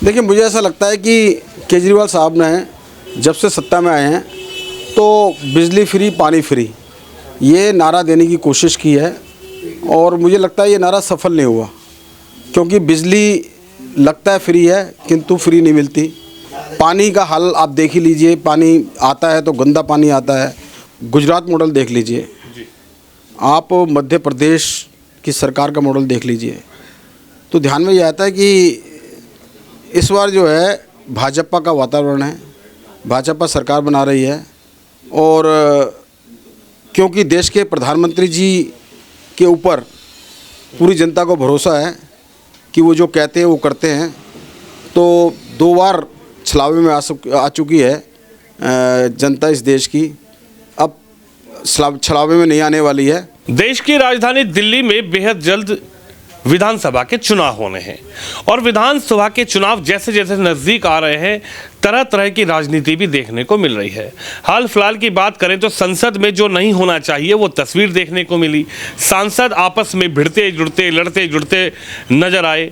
देखिए, मुझे ऐसा लगता है कि केजरीवाल साहब ने जब से सत्ता में आए हैं तो बिजली फ्री पानी फ्री ये नारा देने की कोशिश की है और मुझे लगता है ये नारा सफल नहीं हुआ, क्योंकि बिजली लगता है फ्री है किंतु फ्री नहीं मिलती। पानी का हाल आप देख ही लीजिए, पानी आता है तो गंदा पानी आता है। गुजरात मॉडल देख लीजिए, आप मध्य प्रदेश की सरकार का मॉडल देख लीजिए, तो ध्यान में ये आता है कि इस बार जो है भाजपा का वातावरण है, भाजपा सरकार बना रही है। और क्योंकि देश के प्रधानमंत्री जी के ऊपर पूरी जनता को भरोसा है कि वो जो कहते हैं वो करते हैं, तो 2 बार छलावे में आ चुकी है जनता इस देश की, अब छलावे में नहीं आने वाली है। देश की राजधानी दिल्ली में बेहद जल्द विधानसभा के चुनाव होने हैं और विधानसभा के चुनाव जैसे जैसे नज़दीक आ रहे हैं तरह तरह की राजनीति भी देखने को मिल रही है। हाल फिलहाल की बात करें तो संसद में जो नहीं होना चाहिए वो तस्वीर देखने को मिली। सांसद आपस में भिड़ते जुड़ते लड़ते जुड़ते नजर आए।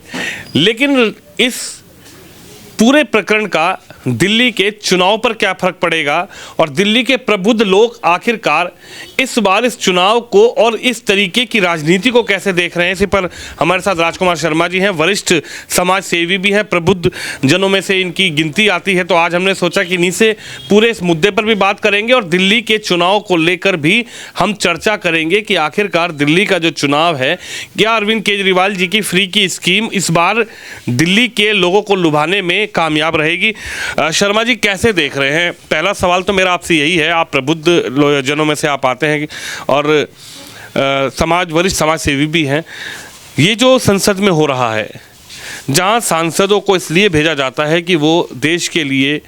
लेकिन इस पूरे प्रकरण का दिल्ली के चुनाव पर क्या फर्क पड़ेगा और दिल्ली के प्रबुद्ध लोग आखिरकार इस बार इस चुनाव को और इस तरीके की राजनीति को कैसे देख रहे हैं, इसी पर हमारे साथ राजकुमार शर्मा जी हैं, वरिष्ठ समाज सेवी भी हैं, प्रबुद्ध जनों में से इनकी गिनती आती है। तो आज हमने सोचा कि इन्हीं से पूरे इस मुद्दे पर भी बात करेंगे और दिल्ली के चुनाव को लेकर भी हम चर्चा करेंगे कि आखिरकार दिल्ली का जो चुनाव है, क्या अरविंद केजरीवाल जी की फ्री की स्कीम इस बार दिल्ली के लोगों को लुभाने में कामयाब रहेगी। शर्मा जी कैसे देख रहे हैं? पहला सवाल तो मेरा आपसे यही है, आप प्रबुद्ध जनों में से आप आते हैं और वरिष्ठ समाज सेवी भी हैं। ये जो संसद में हो रहा है, जहां सांसदों को इसलिए भेजा जाता है कि वो देश के लिए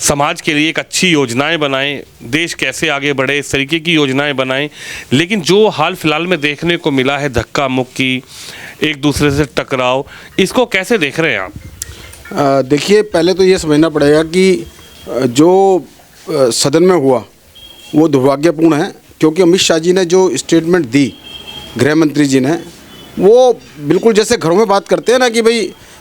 समाज के लिए एक अच्छी योजनाएं बनाएं, देश कैसे आगे बढ़े इस तरीके की योजनाएं बनाएं, लेकिन जो हाल फिलहाल में देखने को मिला है धक्का मुक्की, एक दूसरे से टकराव, इसको कैसे देख रहे हैं आप? देखिए, पहले तो ये समझना पड़ेगा कि जो सदन में हुआ वो दुर्भाग्यपूर्ण है, क्योंकि अमित शाह जी ने जो स्टेटमेंट दी, गृह मंत्री जी ने, वो बिल्कुल जैसे घरों में बात करते हैं ना कि भाई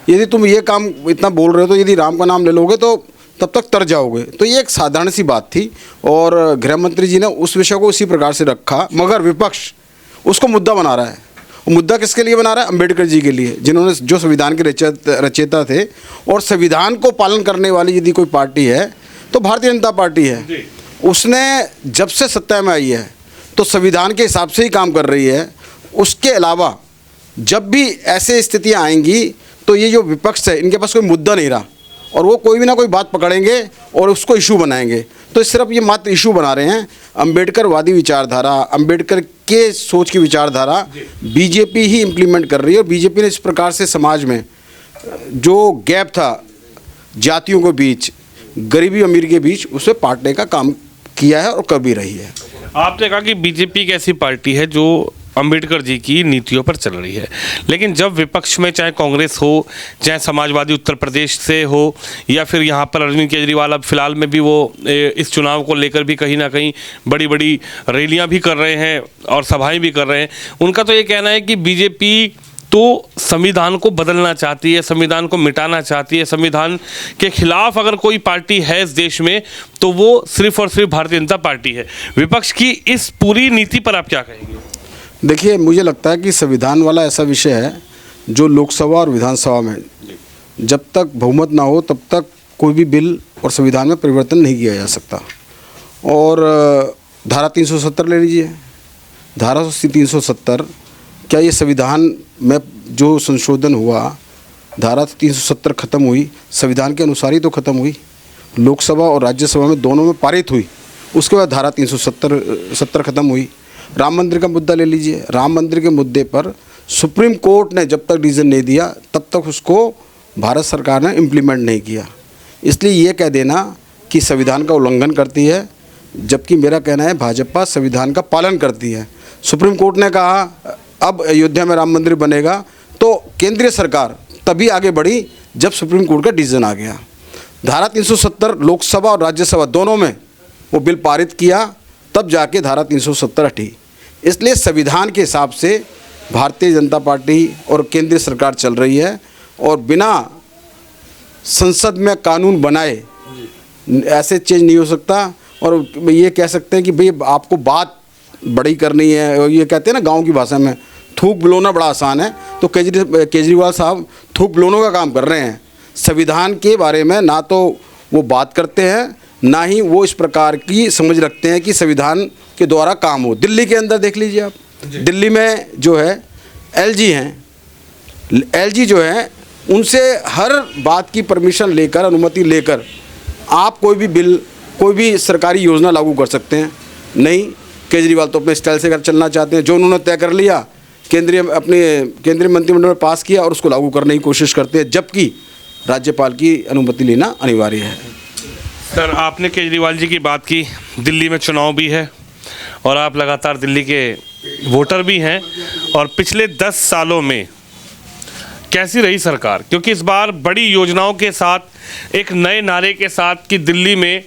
यदि तुम ये काम इतना बोल रहे हो तो यदि राम का नाम ले लोगे तो तब तक तर जाओगे। तो ये एक साधारण सी बात थी और गृह मंत्री जी ने उस विषय को उसी प्रकार से रखा, मगर विपक्ष उसको मुद्दा बना रहा है। मुद्दा किसके लिए बना रहा है? अंबेडकर जी के लिए, जिन्होंने जो संविधान के रचयिता थे। और संविधान को पालन करने वाली यदि कोई पार्टी है तो भारतीय जनता पार्टी है। उसने जब से सत्ता में आई है तो संविधान के हिसाब से ही काम कर रही है। उसके अलावा जब भी ऐसे स्थितियां आएंगी तो ये जो विपक्ष है, इनके पास कोई मुद्दा नहीं रहा और वो कोई भी ना कोई बात पकड़ेंगे और उसको इशू बनाएंगे। तो सिर्फ ये मात्र इशू बना रहे हैं। अंबेडकरवादी विचारधारा, अंबेडकर के सोच की विचारधारा बीजेपी ही इम्प्लीमेंट कर रही है। और बीजेपी ने इस प्रकार से समाज में जो गैप था जातियों के बीच, गरीबी अमीर के बीच, उसे पाटने का काम किया है और कर भी रही है। आपने कहा कि बीजेपी एक ऐसी पार्टी है जो अंबेडकर जी की नीतियों पर चल रही है, लेकिन जब विपक्ष में चाहे कांग्रेस हो, चाहे समाजवादी उत्तर प्रदेश से हो, या फिर यहाँ पर अरविंद केजरीवाल अब फिलहाल में भी वो इस चुनाव को लेकर भी कहीं ना कहीं बड़ी बड़ी रैलियाँ भी कर रहे हैं और सभाएं भी कर रहे हैं, उनका तो ये कहना है कि बीजेपी तो संविधान को बदलना चाहती है, संविधान को मिटाना चाहती है, संविधान के खिलाफ अगर कोई पार्टी है इस देश में तो वो सिर्फ और सिर्फ भारतीय जनता पार्टी है। विपक्ष की इस पूरी नीति पर आप क्या कहेंगे? देखिए, मुझे लगता है कि संविधान वाला ऐसा विषय है जो लोकसभा और विधानसभा में जब तक बहुमत ना हो तब तक कोई भी बिल और संविधान में परिवर्तन नहीं किया जा सकता। और धारा 370 ले लीजिए, धारा 370, क्या ये संविधान में जो संशोधन हुआ, धारा 370 खत्म हुई, संविधान के अनुसार ही तो खत्म हुई, लोकसभा और राज्यसभा में दोनों में पारित हुई, उसके बाद धारा 370 खत्म हुई। राम मंदिर का मुद्दा ले लीजिए, राम मंदिर के मुद्दे पर सुप्रीम कोर्ट ने जब तक डिसीजन नहीं दिया तब तक उसको भारत सरकार ने इम्प्लीमेंट नहीं किया। इसलिए ये कह देना कि संविधान का उल्लंघन करती है, जबकि मेरा कहना है भाजपा संविधान का पालन करती है। सुप्रीम कोर्ट ने कहा अब अयोध्या में राम मंदिर बनेगा, तो केंद्रीय सरकार तभी आगे बढ़ी जब सुप्रीम कोर्ट का डिसीजन आ गया। धारा 370 लोकसभा और राज्यसभा दोनों में वो बिल पारित किया, तब जाके धारा 370 हटी। इसलिए संविधान के हिसाब से भारतीय जनता पार्टी और केंद्रीय सरकार चल रही है और बिना संसद में कानून बनाए, ऐसे चेंज नहीं हो सकता। और ये कह सकते हैं कि भाई आपको बात बड़ी करनी है, और ये कहते हैं ना गांव की भाषा में थूक बुलोना बड़ा आसान है, तो केजरीवाल साहब थूक बुलोनों का काम कर रहे हैं। संविधान के बारे में ना तो वो बात करते हैं, ना ही वो इस प्रकार की समझ रखते हैं कि संविधान के द्वारा काम हो। दिल्ली के अंदर देख लीजिए आप, दिल्ली में जो है एलजी हैं, एलजी जो है उनसे हर बात की परमिशन लेकर, अनुमति लेकर आप कोई भी बिल, कोई भी सरकारी योजना लागू कर सकते हैं। नहीं, केजरीवाल तो अपने स्टाइल से कर चलना चाहते हैं। जो उन्होंने तय कर लिया, केंद्रीय मंत्रिमंडल में पास किया और उसको लागू करने की कोशिश करते हैं, जबकि राज्यपाल की अनुमति लेना अनिवार्य है। सर, आपने केजरीवाल जी की बात की, दिल्ली में चुनाव भी है और आप लगातार दिल्ली के वोटर भी हैं, और पिछले 10 सालों में कैसी रही सरकार? क्योंकि इस बार बड़ी योजनाओं के साथ, एक नए नारे के साथ कि दिल्ली में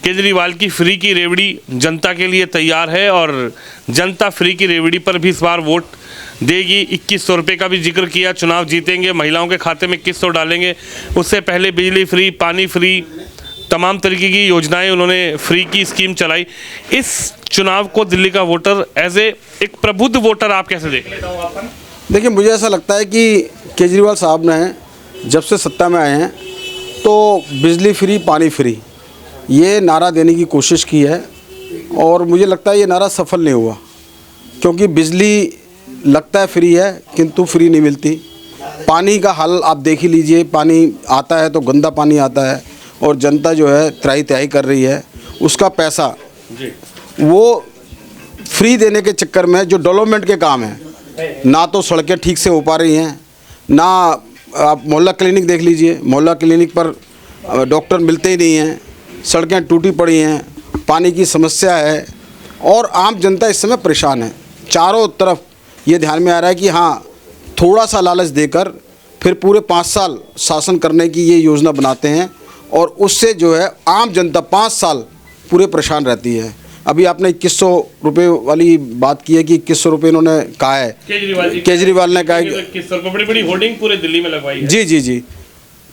केजरीवाल की फ्री की रेवड़ी जनता के लिए तैयार है, और जनता फ्री की रेवड़ी पर भी इस बार वोट देगी। 2100 रुपये का भी जिक्र किया, चुनाव जीतेंगे महिलाओं के खाते में 2100 डालेंगे। उससे पहले बिजली फ्री, पानी फ्री, तमाम तरीके की योजनाएं उन्होंने फ्री की स्कीम चलाई। इस चुनाव को दिल्ली का वोटर एज एक प्रबुद्ध वोटर आप कैसे देख रहे हैं? देखिए, मुझे ऐसा लगता है कि केजरीवाल साहब ने जब से सत्ता में आए हैं तो बिजली फ्री, पानी फ्री ये नारा देने की कोशिश की है, और मुझे लगता है ये नारा सफल नहीं हुआ, क्योंकि बिजली लगता है फ्री है किंतु फ्री नहीं मिलती। पानी का हाल आप देख ही लीजिए, पानी आता है तो गंदा पानी आता है, और जनता जो है त्राही तराही कर रही है। उसका पैसा वो फ्री देने के चक्कर में जो डेवलपमेंट के काम हैं, ना तो सड़कें ठीक से हो पा रही हैं, ना आप मोहल्ला क्लिनिक देख लीजिए, मोहल्ला क्लिनिक पर डॉक्टर मिलते ही नहीं हैं, सड़कें टूटी पड़ी हैं, पानी की समस्या है, और आम जनता इस समय परेशान है। चारों तरफ ये ध्यान में आ रहा है कि हाँ, थोड़ा सा लालच देकर फिर पूरे 5 साल शासन करने की ये योजना बनाते हैं, और उससे जो है आम जनता 5 साल पूरे परेशान रहती है। अभी आपने 2100 रुपये वाली बात की है कि 2100 रुपये इन्होंने कहा है, केजरीवाल ने कहा है 2100 रुपये, बड़ी बड़ी होर्डिंग पूरे दिल्ली में लगवाई है। जी।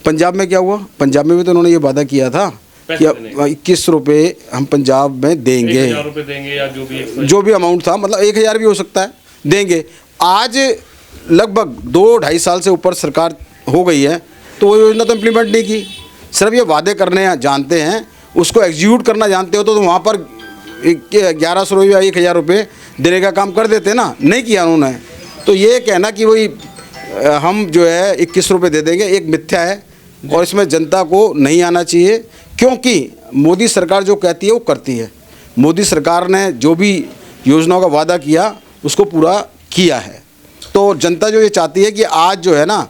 पंजाब में क्या हुआ? पंजाब में भी तो उन्होंने ये वादा किया था कि 21 रुपये हम पंजाब में देंगे, 1000 रुपये देंगे, या जो भी अमाउंट था, मतलब 1000 भी हो सकता है, देंगे। आज लगभग 2-2.5 साल से ऊपर सरकार हो गई है, तो वो योजना तो इम्प्लीमेंट नहीं की। सिर्फ ये वादे करने जानते हैं, उसको एग्जीक्यूट करना जानते हो तो वहाँ पर 1100 रुपये या 1000 रुपये देने का काम कर देते ना, नहीं किया उन्होंने। तो ये कहना कि वही हम जो है 21 रुपये दे देंगे, एक मिथ्या है, और इसमें जनता को नहीं आना चाहिए, क्योंकि मोदी सरकार जो कहती है वो करती है। मोदी सरकार ने जो भी योजनाओं का वादा किया उसको पूरा किया है। तो जनता जो ये चाहती है कि आज जो है ना,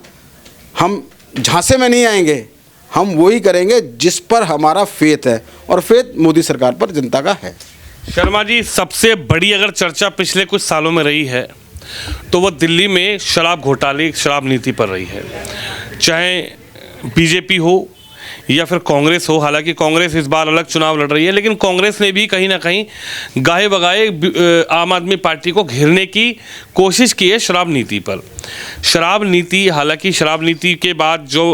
हम झांसे में नहीं आएंगे, हम वही करेंगे जिस पर हमारा फेथ है, और फेथ मोदी सरकार पर जनता का है। शर्मा जी, सबसे बड़ी अगर चर्चा पिछले कुछ सालों में रही है तो वो दिल्ली में शराब घोटाले, शराब नीति पर रही है। चाहे बीजेपी हो या फिर कांग्रेस हो, हालांकि कांग्रेस इस बार अलग चुनाव लड़ रही है, लेकिन कांग्रेस ने भी कहीं ना कहीं गाहे बगाए आम आदमी पार्टी को घेरने की कोशिश की है शराब नीति पर। शराब नीति, हालांकि शराब नीति के बाद जो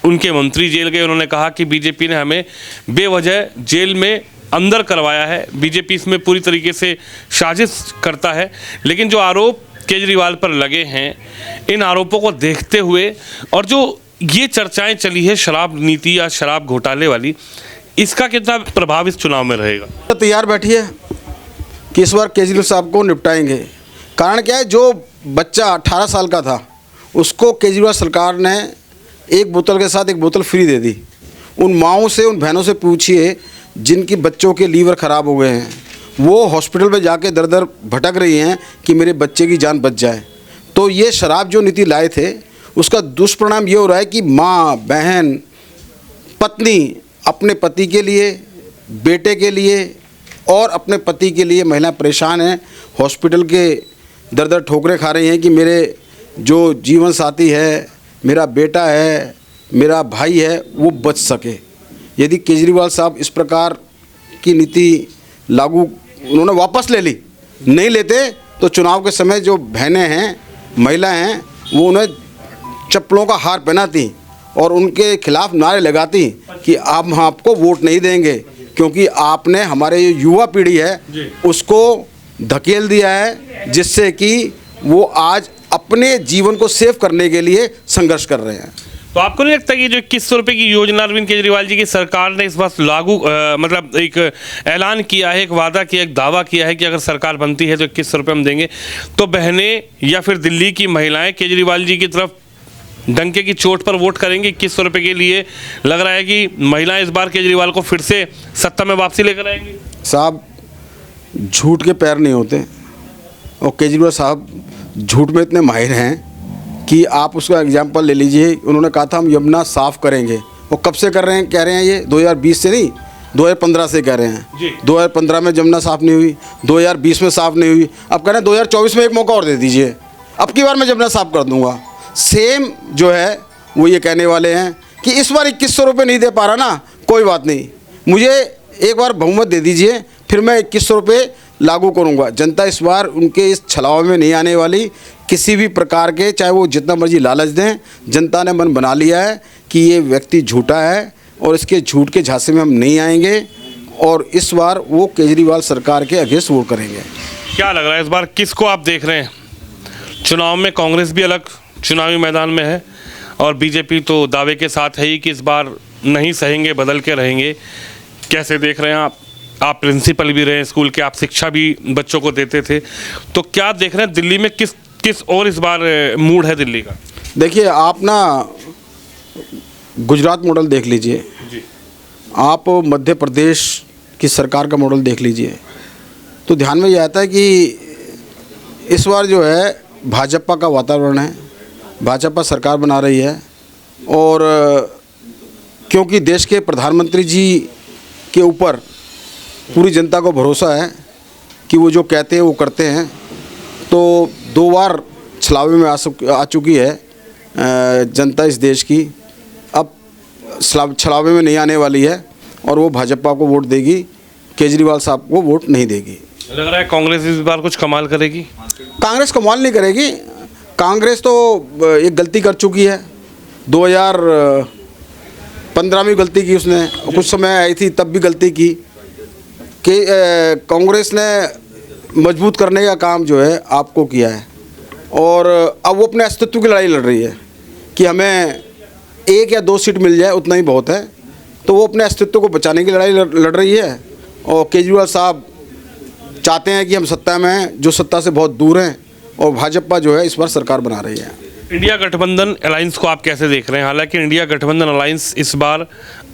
उनके मंत्री जेल गए, उन्होंने कहा कि बीजेपी ने हमें बेवजह जेल में अंदर करवाया है, बीजेपी इसमें पूरी तरीके से साजिश करता है। लेकिन जो आरोप केजरीवाल पर लगे हैं, इन आरोपों को देखते हुए और जो ये चर्चाएं चली है शराब नीति या शराब घोटाले वाली, इसका कितना प्रभाव इस चुनाव में रहेगा? तैयार बैठिए कि इस बार केजरीवाल साहब को निपटाएंगे। कारण क्या है, जो बच्चा 18 साल का था उसको केजरीवाल सरकार ने एक बोतल के साथ एक बोतल फ्री दे दी। उन माँओं से, उन बहनों से पूछिए जिनकी बच्चों के लीवर ख़राब हो गए हैं, वो हॉस्पिटल में जाके दर दर भटक रही हैं कि मेरे बच्चे की जान बच जाए। तो ये शराब जो नीति लाए थे उसका दुष्परिणाम ये हो रहा है कि माँ, बहन, पत्नी अपने पति के लिए, बेटे के लिए और अपने पति के लिए महिला परेशान हैं, हॉस्पिटल के दर दर ठोकरें खा रही हैं कि मेरे जो जीवन साथी है, मेरा बेटा है, मेरा भाई है, वो बच सके। यदि केजरीवाल साहब इस प्रकार की नीति लागू उन्होंने वापस ले ली, नहीं लेते तो चुनाव के समय जो बहनें हैं, महिलाएं हैं, वो उन्हें चप्पलों का हार पहनाती और उनके खिलाफ नारे लगाती कि अब हम आपको वोट नहीं देंगे क्योंकि आपने हमारे जो युवा पीढ़ी है उसको धकेल दिया है, जिससे कि वो आज अपने जीवन को सेव करने के लिए संघर्ष कर रहे हैं। तो आपको नहीं लगता कि जो 2100 रुपये की योजना अरविंद केजरीवाल जी की सरकार ने इस बार लागू मतलब एक ऐलान किया है, एक वादा किया, एक दावा किया है कि अगर सरकार बनती है तो 2100 रुपये हम देंगे, तो बहनें या फिर दिल्ली की महिलाएं केजरीवाल जी की तरफ डंके की चोट पर वोट करेंगे 2100 रुपये के लिए? लग रहा है कि महिलाएं इस बार केजरीवाल को फिर से सत्ता में वापसी लेकर आएंगी। साहब, झूठ के पैर नहीं होते और केजरीवाल साहब झूठ में इतने माहिर हैं कि आप उसका एग्जाम्पल ले लीजिए। उन्होंने कहा था हम यमुना साफ़ करेंगे, और कब से कर रहे हैं? कह रहे हैं ये 2020 से नहीं, 2015 से कह रहे हैं। 2015 में यमुना साफ़ नहीं हुई, 2020 में साफ़ नहीं हुई, अब कह रहे हैं 2024 में एक मौका और दे दीजिए, अब की बार मैं यमुना साफ़ कर दूंगा। सेम जो है वो ये कहने वाले हैं कि इस बार 2100 रुपये नहीं दे पा रहा ना, कोई बात नहीं, मुझे एक बार बहुमत दे दीजिए, फिर मैं 2100 रुपये लागू करूंगा। जनता इस बार उनके इस छलावे में नहीं आने वाली किसी भी प्रकार के, चाहे वो जितना मर्जी लालच दें। जनता ने मन बना लिया है कि ये व्यक्ति झूठा है और इसके झूठ के झांसे में हम नहीं आएंगे, और इस बार वो केजरीवाल सरकार के अगेंस्ट वोट करेंगे। क्या लग रहा है इस बार किसको आप देख रहे हैं? चुनाव में कांग्रेस भी अलग चुनावी मैदान में है और बीजेपी तो दावे के साथ है ही कि इस बार नहीं सहेंगे, बदल के रहेंगे। कैसे देख रहे हैं आप? आप प्रिंसिपल भी रहे स्कूल के, आप शिक्षा भी बच्चों को देते थे, तो क्या देख रहे हैं दिल्ली में किस और इस बार मूड है दिल्ली का? देखिए, आप ना गुजरात मॉडल देख लीजिए जी, आप मध्य प्रदेश की सरकार का मॉडल देख लीजिए, तो ध्यान में ये आता है कि इस बार जो है भाजपा का वातावरण है, भाजपा सरकार बना रही है। और क्योंकि देश के प्रधानमंत्री जी के ऊपर पूरी जनता को भरोसा है कि वो जो कहते हैं वो करते हैं, तो 2 बार छलावे में आ चुकी है जनता इस देश की, अब छलावे में नहीं आने वाली है और वो भाजपा को वोट देगी, केजरीवाल साहब को वोट नहीं देगी। लग रहा है कांग्रेस इस बार कुछ कमाल करेगी? कांग्रेस कमाल नहीं करेगी। कांग्रेस तो एक गलती कर चुकी है, 2015 में गलती की उसने, कुछ समय आई थी तब भी गलती की कि कांग्रेस ने मजबूत करने का काम जो है आपको किया है, और अब वो अपने अस्तित्व की लड़ाई लड़ रही है कि हमें 1 या 2 सीट मिल जाए उतना ही बहुत है, तो वो अपने अस्तित्व को बचाने की लड़ाई लड़ रही है। और केजरीवाल साहब चाहते हैं कि हम सत्ता में हैं, जो सत्ता से बहुत दूर हैं, और भाजपा जो है इस बार सरकार बना रही है। इंडिया गठबंधन अलायंस को आप कैसे देख रहे हैं? हालांकि इंडिया गठबंधन अलायंस इस बार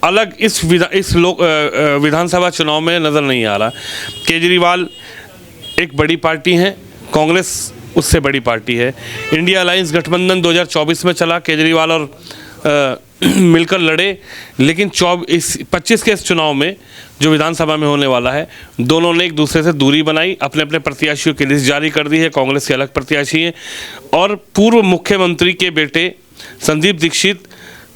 अलग इस विधानसभा चुनाव में नज़र नहीं आ रहा। केजरीवाल एक बड़ी पार्टी है, कांग्रेस उससे बड़ी पार्टी है। इंडिया अलायंस गठबंधन 2024 में चला, केजरीवाल और मिलकर लड़े, लेकिन 25 के इस चुनाव में जो विधानसभा में होने वाला है, दोनों ने एक दूसरे से दूरी बनाई, अपने अपने प्रत्याशियों की लिस्ट जारी कर दी है। कांग्रेस के अलग प्रत्याशी हैं और पूर्व मुख्यमंत्री के बेटे संदीप दीक्षित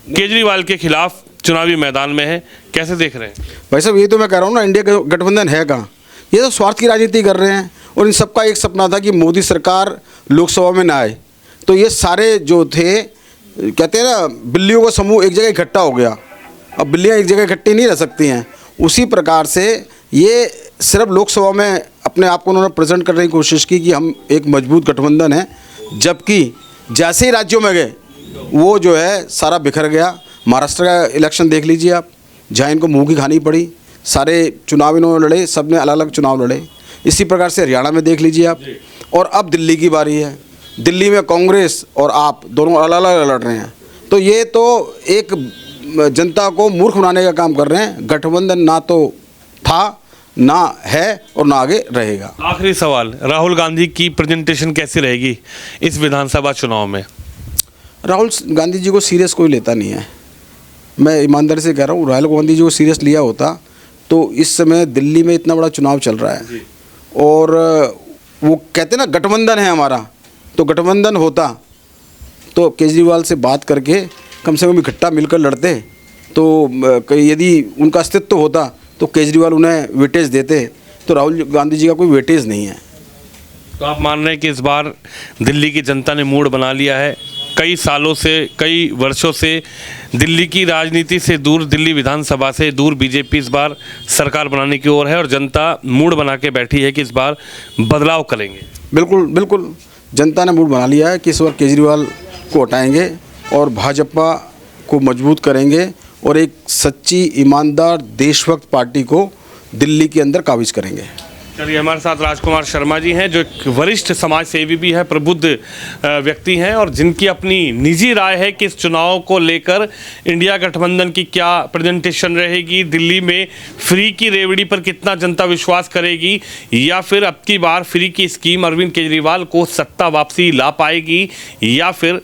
केजरीवाल के खिलाफ चुनावी मैदान में है। कैसे देख रहे हैं? भाई साहब, ये तो मैं कह रहा हूँ ना, इंडिया गठबंधन है कहाँ? ये तो स्वार्थ की राजनीति कर रहे हैं, और इन सबका एक सपना था कि मोदी सरकार लोकसभा में ना आए, तो ये सारे जो थे, कहते हैं ना, बिल्लियों का समूह एक जगह इकट्ठा हो गया। अब बिल्लियाँ एक जगह इकट्ठी नहीं रह सकती हैं, उसी प्रकार से ये सिर्फ लोकसभा में अपने आप को उन्होंने प्रेजेंट करने की कोशिश की कि हम एक मजबूत गठबंधन है, जबकि जैसे ही राज्यों में गए वो जो है सारा बिखर गया। महाराष्ट्र का इलेक्शन देख लीजिए आप, जहाँ इनको मुँह की खानी पड़ी, सारे चुनाव इन्होंने लड़े, सब ने अलग अलग चुनाव लड़े। इसी प्रकार से हरियाणा में देख लीजिए आप, और अब दिल्ली की बारी है। दिल्ली में कांग्रेस और आप दोनों अलग अलग लड़ रहे हैं, तो ये तो एक जनता को मूर्ख बनाने का काम कर रहे हैं। गठबंधन ना तो था, ना है, और ना आगे रहेगा। आखिरी सवाल, राहुल गांधी की प्रेजेंटेशन कैसी रहेगी इस विधानसभा चुनाव में? राहुल गांधी जी को सीरियस कोई लेता नहीं है, मैं ईमानदारी से कह रहा हूँ। राहुल गांधी जी को सीरियस लिया होता तो इस समय दिल्ली में इतना बड़ा चुनाव चल रहा है, और वो कहते हैं ना गठबंधन है हमारा, तो गठबंधन होता तो केजरीवाल से बात करके कम से कम इकट्ठा मिलकर लड़ते, तो यदि उनका अस्तित्व होता तो केजरीवाल उन्हें वेटेज देते, तो राहुल गांधी जी का कोई वेटेज नहीं है। तो आप मान रहे हैं कि इस बार दिल्ली की जनता ने मूड बना लिया है, कई सालों से, कई वर्षों से दिल्ली की राजनीति से दूर, दिल्ली विधानसभा से दूर बीजेपी इस बार सरकार बनाने की ओर है और जनता मूड बना के बैठी है कि इस बार बदलाव करेंगे। बिल्कुल बिल्कुल, जनता ने मूड बना लिया है कि इस बार केजरीवाल को हटाएंगे और भाजपा को मजबूत करेंगे और एक सच्ची, ईमानदार, देशभक्त पार्टी को दिल्ली के अंदर काबिज करेंगे। चलिए, हमारे साथ राजकुमार शर्मा जी हैं, जो एक वरिष्ठ समाज सेवी भी है, प्रबुद्ध व्यक्ति हैं और जिनकी अपनी निजी राय है कि इस चुनाव को लेकर इंडिया गठबंधन की क्या प्रेजेंटेशन रहेगी, दिल्ली में फ्री की रेवड़ी पर कितना जनता विश्वास करेगी, या फिर अब की बार फ्री की स्कीम अरविंद केजरीवाल को सत्ता वापसी ला पाएगी, या फिर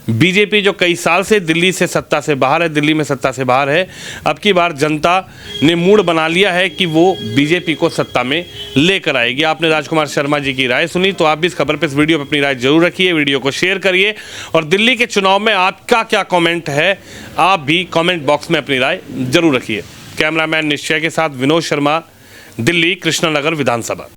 बीजेपी जो कई साल से दिल्ली से सत्ता से बाहर है, दिल्ली में सत्ता से बाहर है, अब की बार जनता ने मूड बना लिया है कि वो बीजेपी को सत्ता में लेकर आएगी। आपने राजकुमार शर्मा जी की राय सुनी, तो आप भी इस खबर पे, इस वीडियो पे अपनी राय जरूर रखिए, वीडियो को शेयर करिए और दिल्ली के चुनाव में आपका क्या कॉमेंट है, आप भी कॉमेंट बॉक्स में अपनी राय जरूर रखिए। कैमरामैन निश्चय के साथ विनोद शर्मा, दिल्ली कृष्णनगर विधानसभा।